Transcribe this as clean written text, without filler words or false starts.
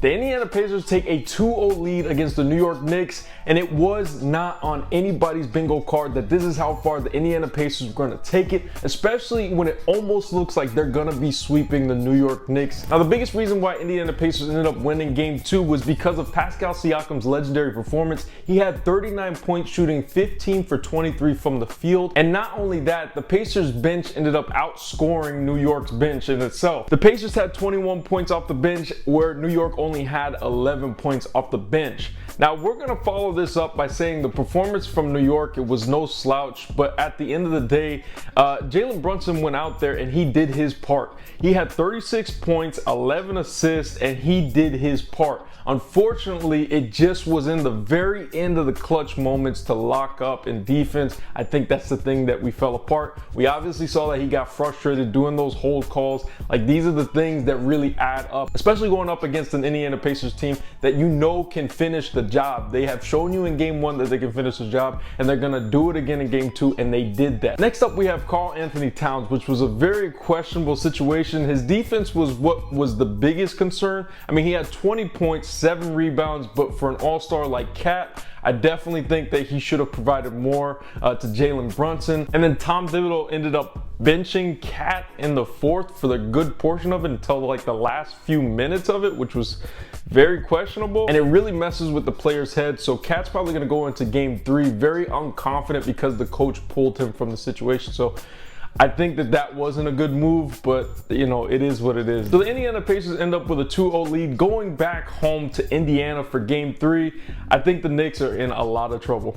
The Indiana Pacers take a 2-0 lead against the New York Knicks, and it was not on anybody's bingo card that this is how far the Indiana Pacers were going to take it, especially when it almost looks like they're going to be sweeping the New York Knicks. Now, the biggest reason why Indiana Pacers ended up winning Game 2 was because of Pascal Siakam's legendary performance. He had 39 points, shooting 15 for 23 from the field, and not only that, the Pacers bench ended up outscoring New York's bench in itself. The Pacers had 21 points off the bench, where New York only had 11 points off the bench. Now, we're going to follow this up by saying the performance from New York, it was no slouch, but at the end of the day, Jalen Brunson went out there and he did his part. He had 36 points, 11 assists, and he did his part. Unfortunately, it just was in the very end of the clutch moments to lock up in defense. I think that's the thing that we fell apart. We obviously saw that he got frustrated doing those hold calls. Like, these are the things that really add up, especially going up against an Indiana Pacers team that you know can finish the job. They have shown you in Game 1 that they can finish the job, and they're going to do it again in Game 2, and they did that. Next up, we have Karl-Anthony Towns, which was a very questionable situation. His defense was what was the biggest concern. I mean, he had 20 points, 7 rebounds, but for an all-star like Cat, I definitely think that he should have provided more to Jalen Brunson. And then Tom Thibodeau ended up benching Cat in the fourth for the good portion of it until like the last few minutes of it, which was very questionable. And it really messes with the player's head. So Cat's probably going to go into Game 3 very unconfident because the coach pulled him from the situation. So I think that that wasn't a good move, but you know, it is what it is. So the Indiana Pacers end up with a 2-0 lead going back home to Indiana for Game 3. I think the Knicks are in a lot of trouble.